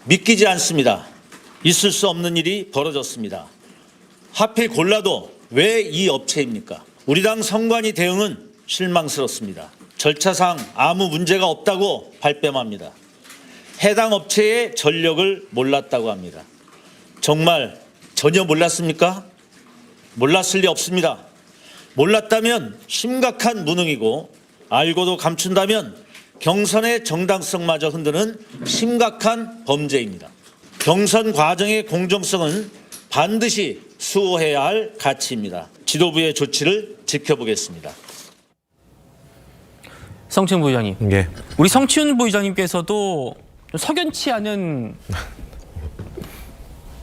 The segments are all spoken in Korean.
믿기지 않습니다. 있을 수 없는 일이 벌어졌습니다. 하필 골라도 왜 이 업체입니까? 우리 당 선관위 대응은 실망스럽습니다. 절차상 아무 문제가 없다고 발뺌합니다. 해당 업체의 전력을 몰랐다고 합니다. 정말 전혀 몰랐습니까? 몰랐을 리 없습니다. 몰랐다면 심각한 무능이고 알고도 감춘다면 경선의 정당성마저 흔드는 심각한 범죄입니다. 경선 과정의 공정성은 반드시 수호해야 할 가치입니다. 지도부의 조치를 지켜보겠습니다. 성채훈 부의장님, 예. 우리 성채훈 부의장님께서도 좀 석연치 않은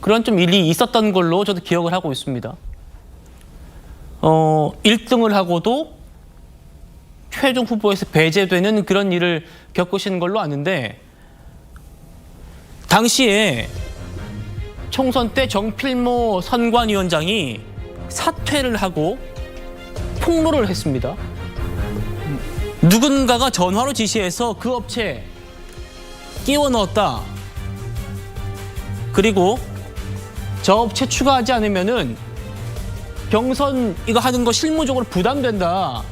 그런 좀 일이 있었던 걸로 저도 기억을 하고 있습니다. 1등을 하고도 최종 후보에서 배제되는 그런 일을 겪으신 걸로 아는데, 당시에 총선 때 정필모 선관위원장이 사퇴를 하고 폭로를 했습니다. 누군가가 전화로 지시해서 그 업체 끼워 넣었다. 그리고 저 업체 추가하지 않으면은 경선 이거 하는 거 실무적으로 부담된다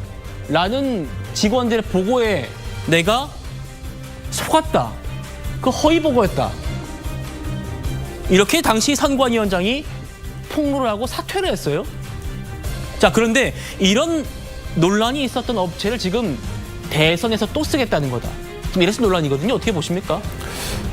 라는 직원들의 보고에 내가 속았다. 그 허위 보고였다. 이렇게 당시 선관위원장이 폭로를 하고 사퇴를 했어요. 자, 그런데 이런 논란이 있었던 업체를 지금 대선에서 또 쓰겠다는 거다. 지금 이래서 논란이거든요. 어떻게 보십니까?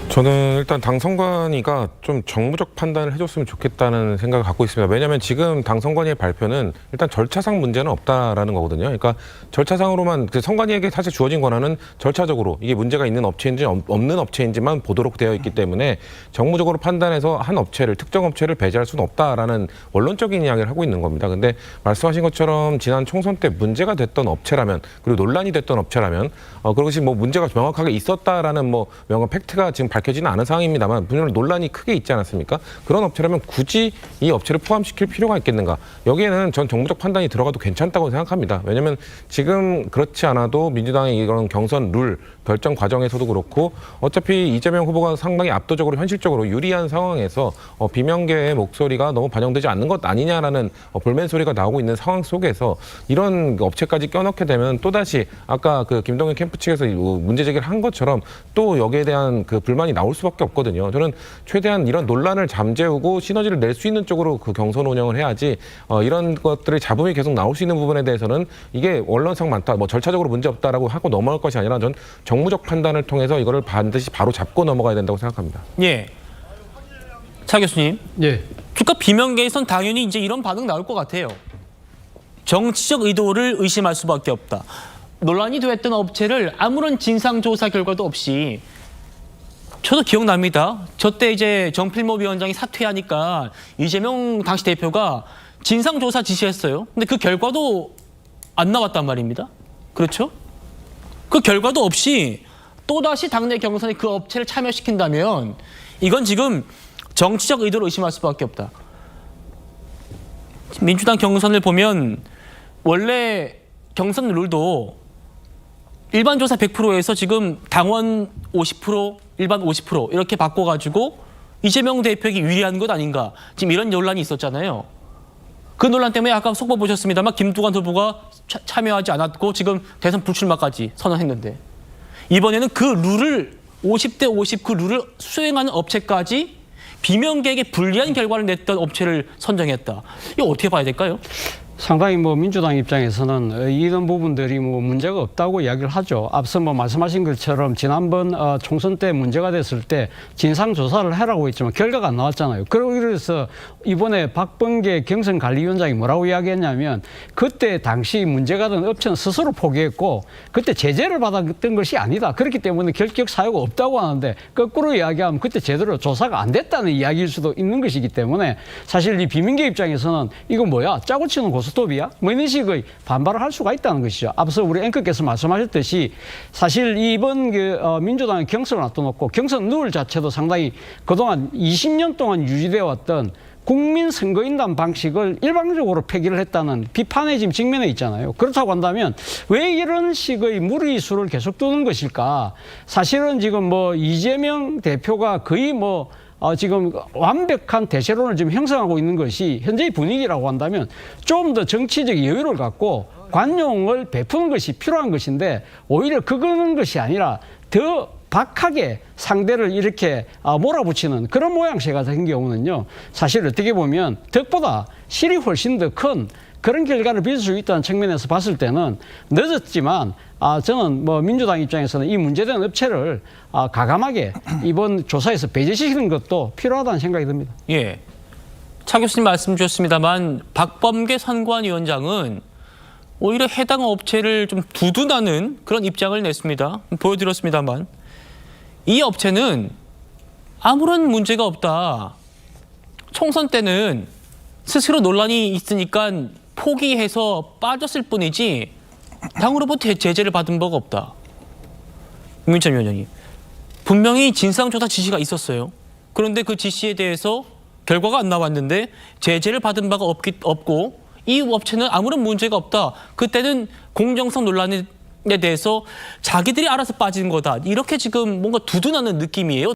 저는 일단 당 선관위가 좀 정무적 판단을 해줬으면 좋겠다는 생각을 갖고 있습니다. 왜냐하면 지금 당 선관위의 발표는 일단 절차상 문제는 없다라는 거거든요. 그러니까 절차상으로만 선관위에게 사실 주어진 권한은 절차적으로 이게 문제가 있는 업체인지 없는 업체인지만 보도록 되어 있기 때문에 정무적으로 판단해서 한 업체를 특정 업체를 배제할 수는 없다라는 원론적인 이야기를 하고 있는 겁니다. 근데 말씀하신 것처럼 지난 총선 때 문제가 됐던 업체라면, 그리고 논란이 됐던 업체라면 그것이 뭐 문제가 명확하게 있었다라는 뭐 명확한 팩트가 지금 밝혀지는 않은 상황입니다만 분명 논란이 크게 있지 않았습니까? 그런 업체라면 굳이 이 업체를 포함시킬 필요가 있겠는가? 여기에는 전 정무적 판단이 들어가도 괜찮다고 생각합니다. 왜냐하면 지금 그렇지 않아도 민주당의 이런 경선 룰 결정 과정에서도 그렇고 어차피 이재명 후보가 상당히 압도적으로 현실적으로 유리한 상황에서 비명계의 목소리가 너무 반영되지 않는 것 아니냐라는 볼멘 소리가 나오고 있는 상황 속에서 이런 업체까지 껴넣게 되면 또다시 아까 그 김동연 캠프 측에서 문제 제기를 한 것처럼 또 여기에 대한 그 불만이 나올 수밖에 없거든요. 저는 최대한 이런 논란을 잠재우고 시너지를 낼 수 있는 쪽으로 그 경선 운영을 해야지 이런 것들의 잡음이 계속 나올 수 있는 부분에 대해서는 이게 원론상 많다, 뭐 절차적으로 문제 없다라고 하고 넘어갈 것이 아니라 전 정무적 판단을 통해서 이거를 반드시 바로 잡고 넘어가야 된다고 생각합니다. 예. 차 교수님. 예. 주가 비명계에선 당연히 이제 이런 반응 나올 것 같아요. 정치적 의도를 의심할 수밖에 없다. 논란이 됐던 업체를 아무런 진상조사 결과도 없이, 저도 기억납니다. 저 때 이제 정필모 위원장이 사퇴하니까 이재명 당시 대표가 진상조사 지시했어요. 근데 그 결과도 안 나왔단 말입니다. 그렇죠? 그 결과도 없이 또다시 당내 경선에 그 업체를 참여시킨다면 이건 지금 정치적 의도를 의심할 수밖에 없다. 민주당 경선을 보면 원래 경선 룰도 일반 조사 100%에서 지금 당원 50%, 일반 50% 이렇게 바꿔가지고 이재명 대표에게 유리한 것 아닌가. 지금 이런 논란이 있었잖아요. 그 논란 때문에 아까 속보 보셨습니다만 김두관 후보가 참여하지 않았고 지금 대선 불출마까지 선언했는데, 이번에는 그 룰을 50대 50 그 룰을 수행하는 업체까지 비명계에게 불리한 결과를 냈던 업체를 선정했다. 이거 어떻게 봐야 될까요? 상당히 뭐 민주당 입장에서는 이런 부분들이 뭐 문제가 없다고 이야기를 하죠. 앞서 뭐 말씀하신 것처럼 지난번 총선 때 문제가 됐을 때 진상 조사를 하라고 했지만 결과가 안 나왔잖아요. 그래서 이번에 박범계 경선관리위원장이 뭐라고 이야기했냐면 그때 당시 문제가 된 업체는 스스로 포기했고 그때 제재를 받았던 것이 아니다. 그렇기 때문에 결격 사유가 없다고 하는데 거꾸로 이야기하면 그때 제대로 조사가 안 됐다는 이야기일 수도 있는 것이기 때문에 사실 이 비민계 입장에서는 이거 뭐야? 짜고 치는 고스톱이야? 뭐 이런 식의 반발을 할 수가 있다는 것이죠. 앞서 우리 앵커께서 말씀하셨듯이 사실 이번 민주당의 경선을 놔둬놓고 경선 룰 자체도 상당히 그동안 20년 동안 유지되어 왔던 국민선거인단 방식을 일방적으로 폐기를 했다는 비판에 지금 직면해 있잖아요. 그렇다고 한다면 왜 이런 식의 무리수를 계속 두는 것일까? 사실은 지금 뭐 이재명 대표가 거의 뭐 지금 완벽한 대세론을 지금 형성하고 있는 것이 현재의 분위기라고 한다면 좀 더 정치적 여유를 갖고 관용을 베푸는 것이 필요한 것인데 오히려 그거는 것이 아니라 더 박하게 상대를 이렇게 몰아붙이는 그런 모양새가 된 경우는요. 사실 어떻게 보면 덕보다 실이 훨씬 더 큰 그런 결과를 빚을 수 있다는 측면에서 봤을 때는 늦었지만 저는 뭐 민주당 입장에서는 이 문제된 업체를 가감하게 이번 조사에서 배제시키는 것도 필요하다는 생각이 듭니다. 예. 차 교수님 말씀 주셨습니다만 박범계 선관위원장은 오히려 해당 업체를 좀 두둔하는 그런 입장을 냈습니다. 보여드렸습니다만 이 업체는 아무런 문제가 없다. 총선 때는 스스로 논란이 있으니까 포기해서 빠졌을 뿐이지 당으로부터 제재를 받은 바가 없다. 김민철 위원장님. 분명히 진상조사 지시가 있었어요. 그런데 그 지시에 대해서 결과가 안 나왔는데 제재를 받은 바가 없고 이 업체는 아무런 문제가 없다. 그때는 공정성 논란에 대해서 자기들이 알아서 빠진 거다. 이렇게 지금 뭔가 두둔하는 느낌이에요.